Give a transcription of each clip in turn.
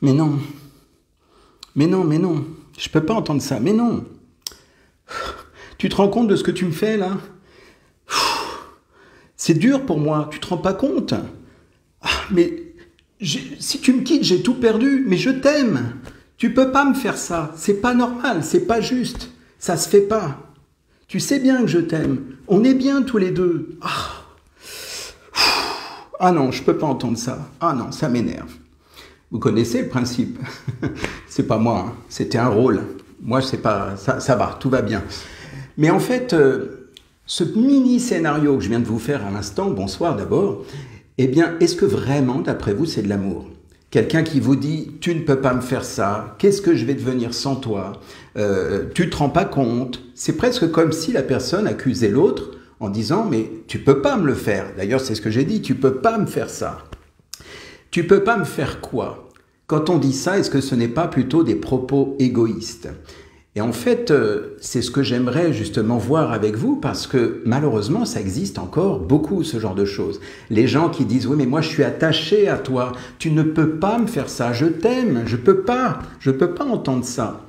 Mais non, mais non, mais non, je peux pas entendre ça, mais non. Tu te rends compte de ce que tu me fais là? C'est dur pour moi, tu te rends pas compte? Mais si tu me quittes, j'ai tout perdu, mais je t'aime. Tu peux pas me faire ça, c'est pas normal, c'est pas juste, ça se fait pas. Tu sais bien que je t'aime, on est bien tous les deux. Ah non, je peux pas entendre ça. Ah non, ça m'énerve. Vous connaissez le principe. C'est pas moi, hein. C'était un rôle. Moi, c'est pas ça va, tout va bien. Mais en fait, ce mini scénario que je viens de vous faire à l'instant, bonsoir d'abord, eh bien, est-ce que vraiment, d'après vous, c'est de l'amour? Quelqu'un qui vous dit « tu ne peux pas me faire ça, qu'est-ce que je vais devenir sans toi tu te rends pas compte ?» C'est presque comme si la personne accusait l'autre en disant « mais tu peux pas me le faire ». D'ailleurs, c'est ce que j'ai dit, « tu peux pas me faire ça ». Tu peux pas me faire quoi? Quand on dit ça, est-ce que ce n'est pas plutôt des propos égoïstes? Et en fait, c'est ce que j'aimerais justement voir avec vous parce que malheureusement, ça existe encore beaucoup ce genre de choses. Les gens qui disent « oui, mais moi je suis attaché à toi, tu ne peux pas me faire ça, je t'aime, je peux pas entendre ça ».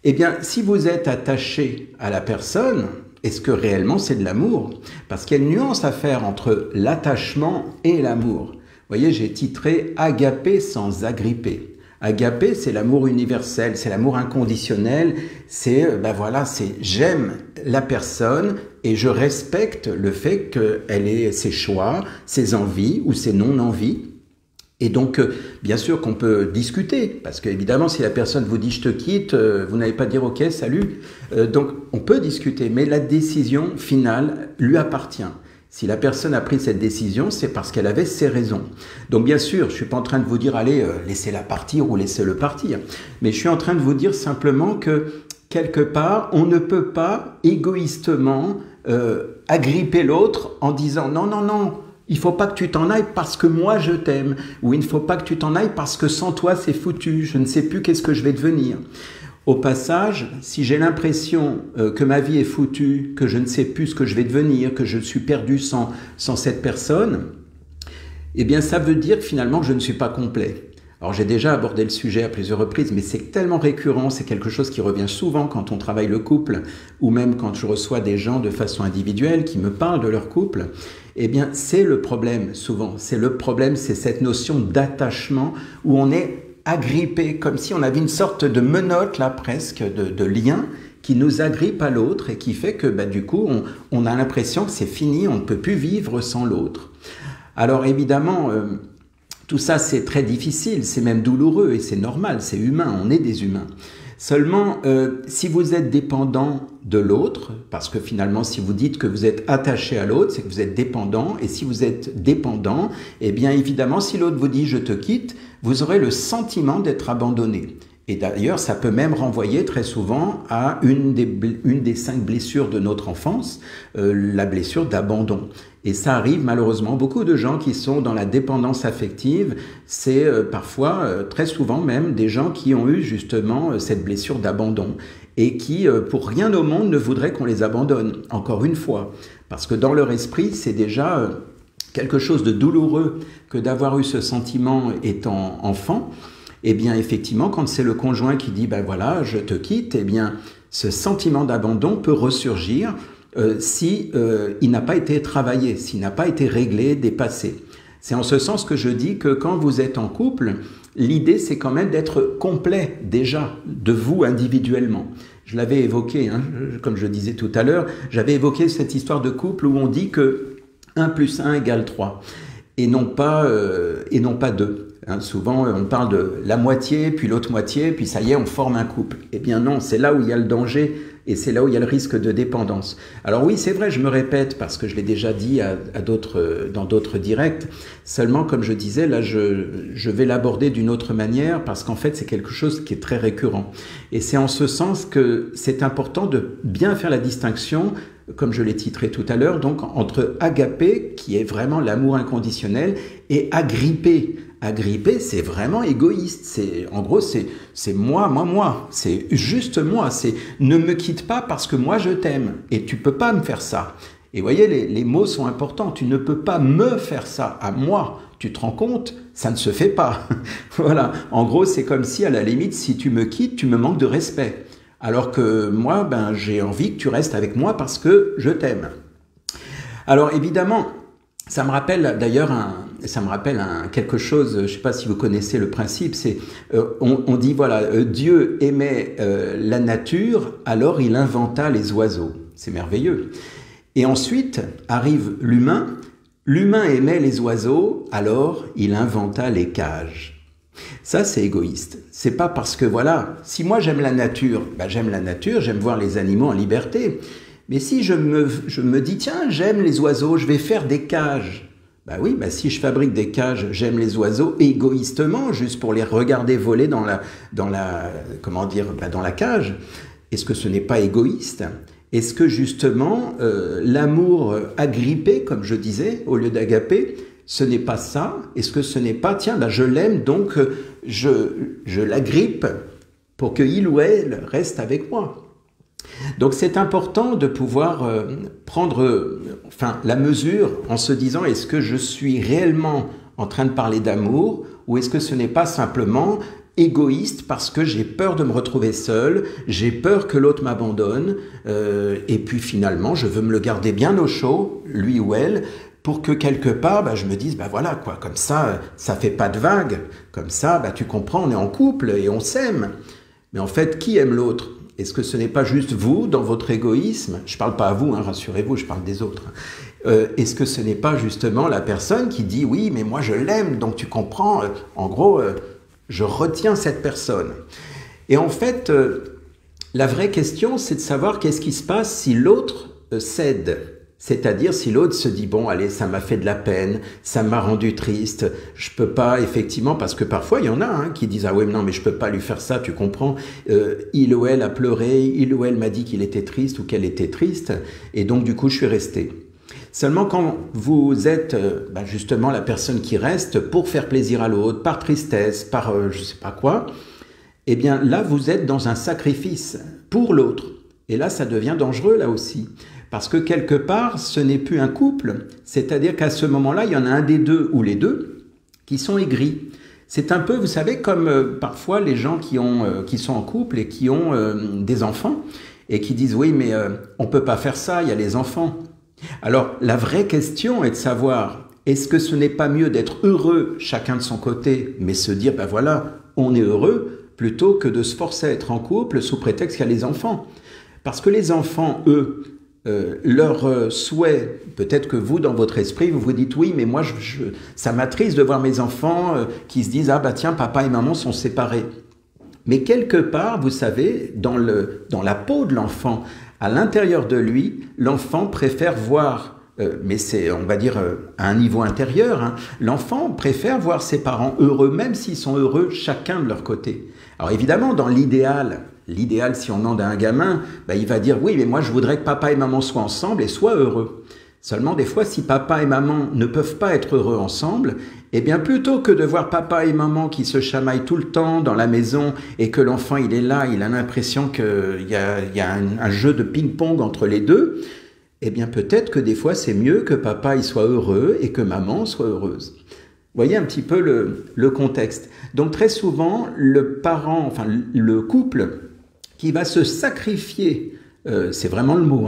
Eh bien, si vous êtes attaché à la personne, est-ce que réellement c'est de l'amour? Parce qu'il y a une nuance à faire entre l'attachement et l'amour. Vous voyez, j'ai titré « Agapé sans agripper ». Agapé, c'est l'amour universel, c'est l'amour inconditionnel, c'est voilà, c'est j'aime la personne et je respecte le fait qu'elle ait ses choix, ses envies ou ses non-envies. Et donc, bien sûr qu'on peut discuter, parce qu'évidemment, si la personne vous dit « je te quitte », vous n'allez pas dire « ok, salut ». Donc, on peut discuter, mais la décision finale lui appartient. Si la personne a pris cette décision, c'est parce qu'elle avait ses raisons. Donc bien sûr, je ne suis pas en train de vous dire « allez, laissez-la partir ou laissez-le partir ». Mais je suis en train de vous dire simplement que, quelque part, on ne peut pas égoïstement agripper l'autre en disant « non, non, non, il ne faut pas que tu t'en ailles parce que moi je t'aime » ou « il ne faut pas que tu t'en ailles parce que sans toi c'est foutu, je ne sais plus qu'est-ce que je vais devenir ». Au passage, si j'ai l'impression que ma vie est foutue, que je ne sais plus ce que je vais devenir, que je suis perdu sans cette personne, eh bien ça veut dire finalement que je ne suis pas complet. Alors j'ai déjà abordé le sujet à plusieurs reprises, mais c'est tellement récurrent, c'est quelque chose qui revient souvent quand on travaille le couple, ou même quand je reçois des gens de façon individuelle qui me parlent de leur couple. Eh bien c'est le problème souvent, c'est cette notion d'attachement où on est agrippé, comme si on avait une sorte de menotte là presque, de lien qui nous agrippe à l'autre et qui fait que du coup on a l'impression que c'est fini, on ne peut plus vivre sans l'autre. Alors évidemment, tout ça c'est très difficile, c'est même douloureux et c'est normal, c'est humain, on est des humains. Seulement, si vous êtes dépendant de l'autre, parce que finalement, si vous dites que vous êtes attaché à l'autre, c'est que vous êtes dépendant, et si vous êtes dépendant, eh bien évidemment, si l'autre vous dit « je te quitte », vous aurez le sentiment d'être abandonné. Et d'ailleurs, ça peut même renvoyer très souvent à une des 5 blessures de notre enfance, la blessure d'abandon. Et ça arrive malheureusement, beaucoup de gens qui sont dans la dépendance affective, c'est parfois, très souvent même, des gens qui ont eu justement cette blessure d'abandon et qui, pour rien au monde, ne voudraient qu'on les abandonne, encore une fois. Parce que dans leur esprit, c'est déjà quelque chose de douloureux que d'avoir eu ce sentiment étant enfant. Eh bien, effectivement, quand c'est le conjoint qui dit « ben voilà, je te quitte », eh bien, ce sentiment d'abandon peut ressurgir si il n'a pas été travaillé, s'il n'a pas été réglé, dépassé. C'est en ce sens que je dis que quand vous êtes en couple, l'idée c'est quand même d'être complet déjà, de vous individuellement. Je l'avais évoqué, hein, comme je disais tout à l'heure, j'avais évoqué cette histoire de couple où on dit que 1 + 1 = 3 et non pas 2. Hein, souvent, on parle de la moitié, puis l'autre moitié, puis ça y est, on forme un couple. Eh bien non, c'est là où il y a le danger et c'est là où il y a le risque de dépendance. Alors oui, c'est vrai, je me répète parce que je l'ai déjà dit dans d'autres directs. Seulement, comme je disais, là, je vais l'aborder d'une autre manière parce qu'en fait, c'est quelque chose qui est très récurrent. Et c'est en ce sens que c'est important de bien faire la distinction, comme je l'ai titré tout à l'heure, donc entre agapé, qui est vraiment l'amour inconditionnel, et agripper. Agripper, c'est vraiment égoïste. En gros, c'est moi. C'est juste moi. C'est ne me quitte pas parce que moi je t'aime et tu peux pas me faire ça. Et vous voyez, les mots sont importants. Tu ne peux pas me faire ça à moi. tu te rends compte? Ça ne se fait pas. Voilà. En gros, c'est comme si, à la limite, si tu me quittes, tu me manques de respect. Alors que moi, ben, j'ai envie que tu restes avec moi parce que je t'aime. Alors évidemment, ça me rappelle d'ailleurs quelque chose, je ne sais pas si vous connaissez le principe, c'est on dit voilà, Dieu aimait la nature, alors il inventa les oiseaux. C'est merveilleux. Et ensuite arrive l'humain. L'humain aimait les oiseaux, alors il inventa les cages. Ça, c'est égoïste. C'est pas parce que, voilà, si moi j'aime la nature, ben j'aime la nature, j'aime voir les animaux en liberté. Mais si je me dis, tiens, j'aime les oiseaux, je vais faire des cages. Ben oui, ben si je fabrique des cages, j'aime les oiseaux égoïstement, juste pour les regarder voler dans la cage. Est-ce que ce n'est pas égoïste? Est-ce que justement, l'amour agrippé, comme je disais, au lieu d'agapé, ce n'est pas ça? Est-ce que ce n'est pas, tiens, ben je l'aime, donc je l'agrippe pour qu'il ou elle reste avec moi? Donc c'est important de pouvoir prendre la mesure en se disant, est-ce que je suis réellement en train de parler d'amour, ou est-ce que ce n'est pas simplement égoïste parce que j'ai peur de me retrouver seul, j'ai peur que l'autre m'abandonne, et puis finalement je veux me le garder bien au chaud, lui ou elle, pour que quelque part je me dise, voilà quoi, comme ça fait pas de vague, comme ça tu comprends, on est en couple et on s'aime. Mais en fait, qui aime l'autre? Est-ce que ce n'est pas juste vous, dans votre égoïsme? Je ne parle pas à vous, rassurez-vous, je parle des autres. Est-ce que ce n'est pas justement la personne qui dit, oui, mais moi je l'aime, donc tu comprends, en gros, je retiens cette personne. Et en fait, la vraie question, c'est de savoir qu'est-ce qui se passe si l'autre cède. C'est-à-dire si l'autre se dit, bon, allez, ça m'a fait de la peine, ça m'a rendu triste, je peux pas, effectivement, parce que parfois, il y en a qui disent, ah ouais, non, mais je peux pas lui faire ça, tu comprends, il ou elle a pleuré, il ou elle m'a dit qu'il était triste ou qu'elle était triste, et donc, du coup, je suis resté. Seulement, quand vous êtes justement la personne qui reste pour faire plaisir à l'autre, par tristesse, par je sais pas quoi, eh bien, là, vous êtes dans un sacrifice pour l'autre. Et là, ça devient dangereux, là aussi. Parce que quelque part, ce n'est plus un couple, c'est-à-dire qu'à ce moment-là, il y en a un des deux ou les deux qui sont aigris. C'est un peu, vous savez, comme parfois les gens qui sont en couple et qui ont des enfants et qui disent « oui, mais on ne peut pas faire ça, il y a les enfants ». Alors, la vraie question est de savoir, est-ce que ce n'est pas mieux d'être heureux chacun de son côté, mais se dire « ben voilà, on est heureux », plutôt que de se forcer à être en couple sous prétexte qu'il y a les enfants. Parce que les enfants, eux, leur souhait, peut-être que vous, dans votre esprit, vous vous dites oui, mais moi, ça m'attriste de voir mes enfants qui se disent « ah bah tiens, papa et maman sont séparés ». Mais quelque part, vous savez, dans la peau de l'enfant, à l'intérieur de lui, l'enfant préfère voir, mais c'est, on va dire, à un niveau intérieur, l'enfant préfère voir ses parents heureux, même s'ils sont heureux chacun de leur côté. Alors évidemment, dans l'idéal, si on demande à un gamin, il va dire « oui, mais moi je voudrais que papa et maman soient ensemble et soient heureux ». Seulement des fois, si papa et maman ne peuvent pas être heureux ensemble, eh bien plutôt que de voir papa et maman qui se chamaillent tout le temps dans la maison et que l'enfant il est là, il a l'impression qu'il y a un jeu de ping-pong entre les deux, eh bien peut-être que des fois c'est mieux que papa il soit heureux et que maman soit heureuse. Vous voyez un petit peu le contexte. Donc très souvent, le couple qui va se sacrifier, c'est vraiment le mot,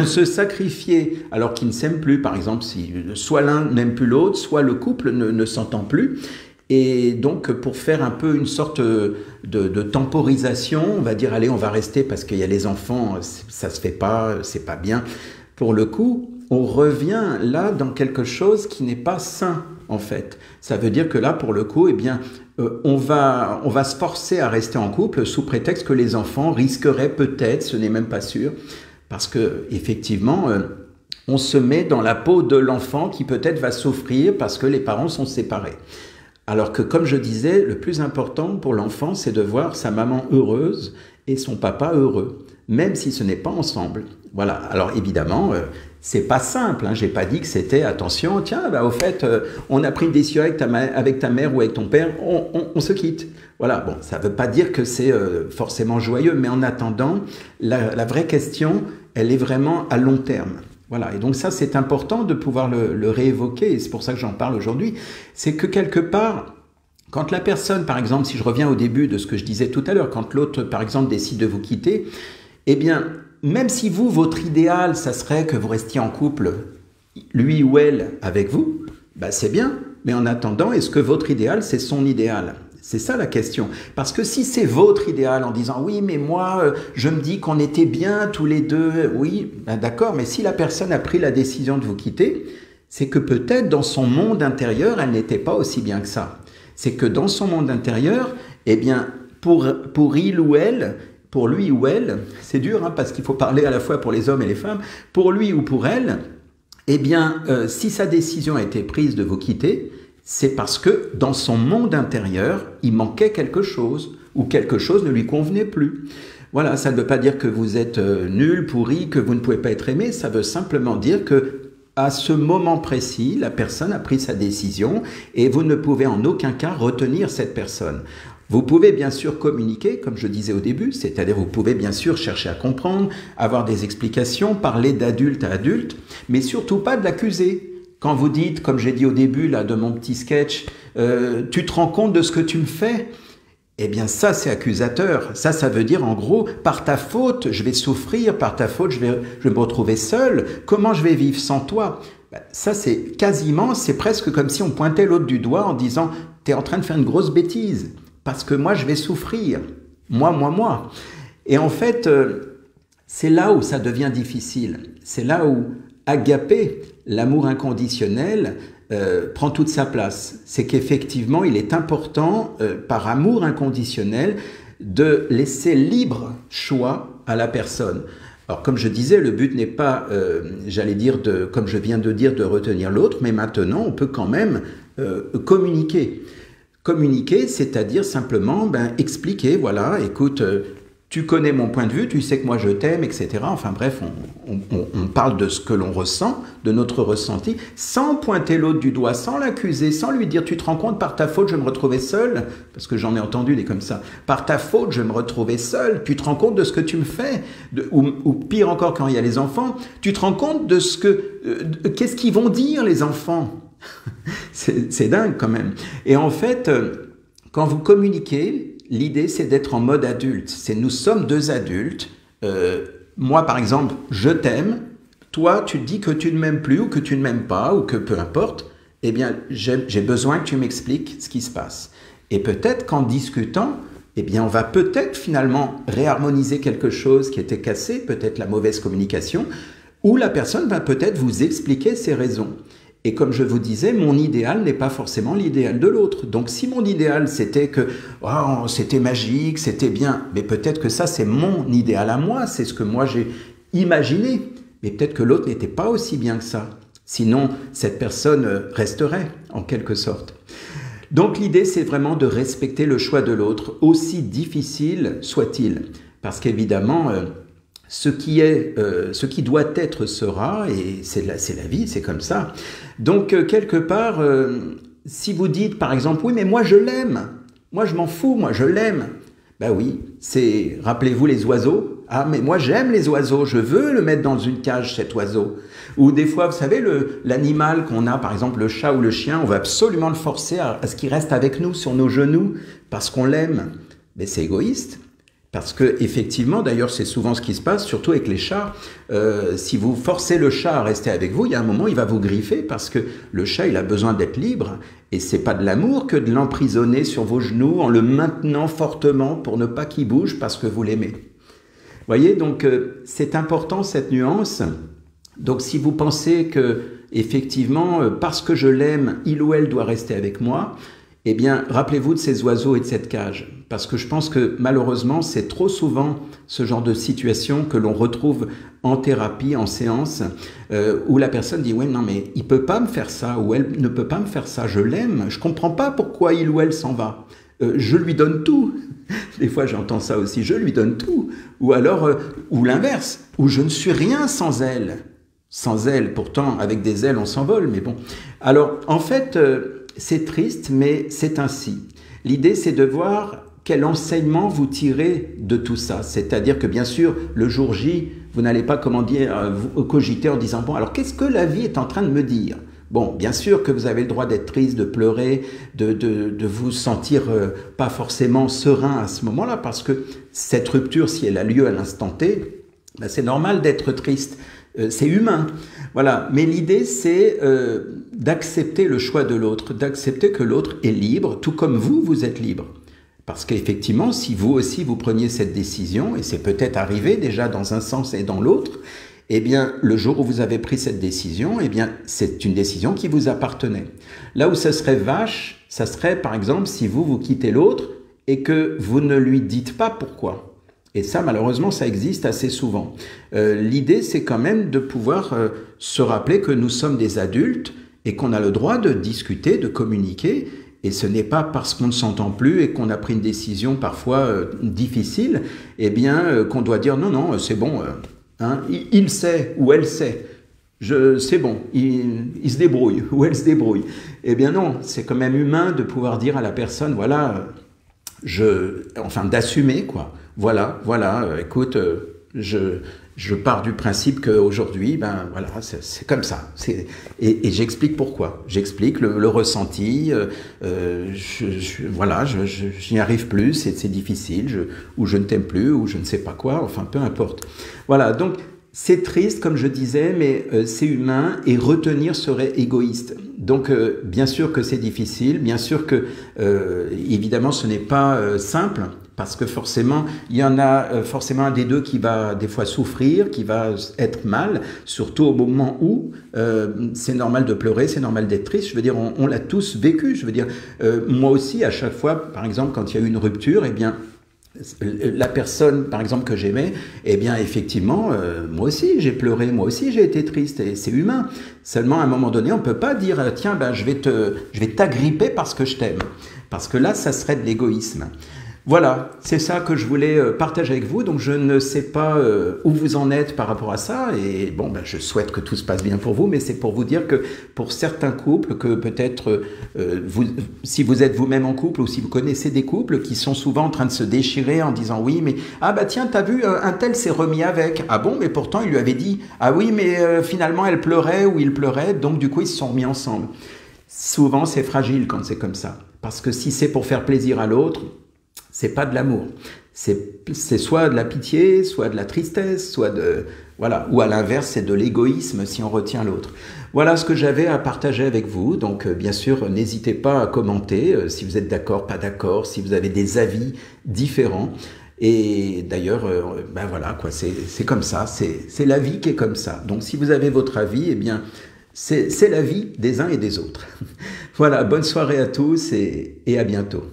se sacrifier alors qu'ils ne s'aiment plus, par exemple, si soit l'un n'aime plus l'autre, soit le couple ne s'entend plus, et donc pour faire un peu une sorte de temporisation, on va dire, allez, on va rester parce qu'il y a les enfants, ça se fait pas, c'est pas bien. Pour le coup, on revient là dans quelque chose qui n'est pas sain, en fait. Ça veut dire que là, pour le coup, eh bien, on va se forcer à rester en couple sous prétexte que les enfants risqueraient peut-être, ce n'est même pas sûr, parce que effectivement, on se met dans la peau de l'enfant qui peut-être va souffrir parce que les parents sont séparés. Alors que, comme je disais, le plus important pour l'enfant, c'est de voir sa maman heureuse et son papa heureux, même si ce n'est pas ensemble. Voilà. Alors évidemment, c'est pas simple. J'ai pas dit que c'était attention. Tiens, au fait, on a pris une décision avec ta mère ou avec ton père, on se quitte. Voilà. Bon, ça veut pas dire que c'est forcément joyeux, mais en attendant, la vraie question, elle est vraiment à long terme. Voilà, et donc ça c'est important de pouvoir le réévoquer, et c'est pour ça que j'en parle aujourd'hui, c'est que quelque part, quand la personne, par exemple, si je reviens au début de ce que je disais tout à l'heure, quand l'autre, par exemple, décide de vous quitter, eh bien, même si vous, votre idéal, ça serait que vous restiez en couple, lui ou elle, avec vous, bah c'est bien, mais en attendant, est-ce que votre idéal, c'est son idéal ? C'est ça la question. Parce que si c'est votre idéal en disant « oui, mais moi, je me dis qu'on était bien tous les deux », oui, ben d'accord, mais si la personne a pris la décision de vous quitter, c'est que peut-être dans son monde intérieur, elle n'était pas aussi bien que ça. C'est que dans son monde intérieur, eh bien, pour il ou elle, pour lui ou elle, c'est dur, hein, parce qu'il faut parler à la fois pour les hommes et les femmes, pour lui ou pour elle, eh bien, si sa décision a été prise de vous quitter, c'est parce que dans son monde intérieur, il manquait quelque chose, ou quelque chose ne lui convenait plus. Voilà, ça ne veut pas dire que vous êtes nul, pourri, que vous ne pouvez pas être aimé, ça veut simplement dire que à ce moment précis, la personne a pris sa décision et vous ne pouvez en aucun cas retenir cette personne. Vous pouvez bien sûr communiquer, comme je disais au début, c'est-à-dire vous pouvez bien sûr chercher à comprendre, avoir des explications, parler d'adulte à adulte, mais surtout pas de l'accuser. Quand vous dites, comme j'ai dit au début là, de mon petit sketch, tu te rends compte de ce que tu me fais ? Eh bien ça c'est accusateur, ça veut dire en gros, par ta faute je vais souffrir, par ta faute je vais me retrouver seul, comment je vais vivre sans toi ? Ça c'est quasiment, c'est presque comme si on pointait l'autre du doigt en disant, t'es en train de faire une grosse bêtise, parce que moi je vais souffrir, moi. Et en fait, c'est là où ça devient difficile, c'est là où agapé, l'amour inconditionnel, prend toute sa place. C'est qu'effectivement, il est important, par amour inconditionnel, de laisser libre choix à la personne. Alors, comme je disais, le but n'est pas, j'allais dire, comme je viens de dire, de retenir l'autre, mais maintenant, on peut quand même communiquer. Communiquer, c'est-à-dire simplement expliquer, voilà, écoute, tu connais mon point de vue, tu sais que moi je t'aime, etc. Enfin bref, on parle de ce que l'on ressent, de notre ressenti, sans pointer l'autre du doigt, sans l'accuser, sans lui dire « tu te rends compte, par ta faute, je me retrouvais seul », parce que j'en ai entendu des comme ça, « par ta faute, je me retrouvais seul, tu te rends compte de ce que tu me fais ?» ou pire encore quand il y a les enfants, « tu te rends compte de ce que... qu'est-ce qu'ils vont dire les enfants ?» C'est dingue quand même. Et en fait, quand vous communiquez, l'idée, c'est d'être en mode adulte. C'est nous sommes deux adultes. Moi, par exemple, je t'aime. Toi, tu te dis que tu ne m'aimes plus ou que tu ne m'aimes pas ou que peu importe. Eh bien, j'ai besoin que tu m'expliques ce qui se passe. Et peut-être qu'en discutant, eh bien, on va peut-être finalement réharmoniser quelque chose qui était cassé, peut-être la mauvaise communication, ou la personne va peut-être vous expliquer ses raisons. Et comme je vous disais, mon idéal n'est pas forcément l'idéal de l'autre. Donc si mon idéal c'était que oh, c'était magique, c'était bien, mais peut-être que ça c'est mon idéal à moi, c'est ce que moi j'ai imaginé. Mais peut-être que l'autre n'était pas aussi bien que ça. Sinon, cette personne resterait en quelque sorte. Donc l'idée c'est vraiment de respecter le choix de l'autre, aussi difficile soit-il. Parce qu'évidemment... ce qui doit être sera, et c'est la vie, c'est comme ça. Donc, quelque part, si vous dites, par exemple, oui, mais moi je l'aime, moi je m'en fous, moi je l'aime. Ben oui, rappelez-vous les oiseaux. Ah, mais moi j'aime les oiseaux, je veux le mettre dans une cage, cet oiseau. Ou des fois, vous savez, l'animal qu'on a, par exemple le chat ou le chien, on va absolument le forcer à ce qu'il reste avec nous, sur nos genoux, parce qu'on l'aime. Mais c'est égoïste. Parce que effectivement, d'ailleurs, c'est souvent ce qui se passe, surtout avec les chats. Si vous forcez le chat à rester avec vous, il y a un moment, il va vous griffer parce que le chat, il a besoin d'être libre. Et c'est pas de l'amour que de l'emprisonner sur vos genoux en le maintenant fortement pour ne pas qu'il bouge parce que vous l'aimez. Vous voyez, donc c'est important cette nuance. Donc si vous pensez que effectivement, parce que je l'aime, il ou elle doit rester avec moi, eh bien, rappelez-vous de ces oiseaux et de cette cage. Parce que je pense que malheureusement, c'est trop souvent ce genre de situation que l'on retrouve en thérapie, en séance, où la personne dit « Oui, non, mais il peut pas me faire ça, ou elle ne peut pas me faire ça, je l'aime, je comprends pas pourquoi il ou elle s'en va. Je lui donne tout. » Des fois, j'entends ça aussi, je lui donne tout. Ou alors, ou l'inverse, ou je ne suis rien sans elle. Sans elle, pourtant, avec des ailes, on s'envole, mais bon. Alors, en fait... c'est triste, mais c'est ainsi. L'idée, c'est de voir quel enseignement vous tirez de tout ça. C'est-à-dire que, bien sûr, le jour J, Vous n'allez pas, comment dire, cogiter en disant, bon, alors qu'est-ce que la vie est en train de me dire? Bon, bien sûr que vous avez le droit d'être triste, de pleurer, de vous sentir pas forcément serein à ce moment-là, parce que cette rupture, si elle a lieu à l'instant T, ben c'est normal d'être triste. C'est humain. Voilà. Mais l'idée, c'est d'accepter le choix de l'autre, d'accepter que l'autre est libre, tout comme vous, vous êtes libre. Parce qu'effectivement, si vous aussi, vous preniez cette décision, et c'est peut-être arrivé déjà dans un sens et dans l'autre, eh bien, le jour où vous avez pris cette décision, eh bien, c'est une décision qui vous appartenait. Là où ça serait vache, ça serait, par exemple, si vous quittez l'autre et que vous ne lui dites pas pourquoi. Et ça, malheureusement, ça existe assez souvent. L'idée, c'est quand même de pouvoir se rappeler que nous sommes des adultes et qu'on a le droit de discuter, de communiquer. Et ce n'est pas parce qu'on ne s'entend plus et qu'on a pris une décision parfois difficile, eh bien, qu'on doit dire non, c'est bon. Hein, il sait ou elle sait, c'est bon, il se débrouille ou elle se débrouille. Eh bien non, c'est quand même humain de pouvoir dire à la personne, voilà, enfin d'assumer quoi. Voilà, écoute, je pars du principe qu'aujourd'hui, ben voilà, c'est comme ça. Et j'explique pourquoi. J'explique le ressenti. Voilà, je n'y arrive plus, c'est difficile, ou je ne t'aime plus, ou je ne sais pas quoi. Enfin, peu importe. Voilà. Donc c'est triste, comme je disais, mais c'est humain. Et retenir serait égoïste. Donc bien sûr que c'est difficile. Bien sûr que évidemment, ce n'est pas simple. Parce que forcément, il y en a forcément un des deux qui va des fois souffrir, qui va être mal, surtout au moment où c'est normal de pleurer, c'est normal d'être triste. Je veux dire, on l'a tous vécu. Je veux dire, moi aussi, à chaque fois, par exemple, quand il y a eu une rupture, eh bien, la personne, par exemple, que j'aimais, eh bien, effectivement, moi aussi, j'ai pleuré, moi aussi, j'ai été triste, et c'est humain. Seulement, à un moment donné, on ne peut pas dire, tiens, ben, je vais t'agripper parce que je t'aime. Parce que là, ça serait de l'égoïsme. Voilà, c'est ça que je voulais partager avec vous. Donc je ne sais pas où vous en êtes par rapport à ça. Et bon, ben, je souhaite que tout se passe bien pour vous, mais c'est pour vous dire que pour certains couples, que peut-être si vous êtes vous-même en couple ou si vous connaissez des couples qui sont souvent en train de se déchirer en disant oui, mais ah bah tiens, t'as vu, un tel s'est remis avec. Ah bon, mais pourtant il lui avait dit ah oui, mais finalement elle pleurait ou il pleurait, donc du coup ils se sont remis ensemble. Souvent c'est fragile quand c'est comme ça, parce que si c'est pour faire plaisir à l'autre, c'est pas de l'amour, c'est soit de la pitié, soit de la tristesse, soit de voilà, ou à l'inverse c'est de l'égoïsme si on retient l'autre. Voilà ce que j'avais à partager avec vous. Donc bien sûr n'hésitez pas à commenter si vous êtes d'accord, pas d'accord, si vous avez des avis différents. Et d'ailleurs, ben voilà quoi, c'est comme ça, c'est la vie qui est comme ça. Donc si vous avez votre avis, eh bien c'est la vie des uns et des autres. Voilà, bonne soirée à tous et à bientôt.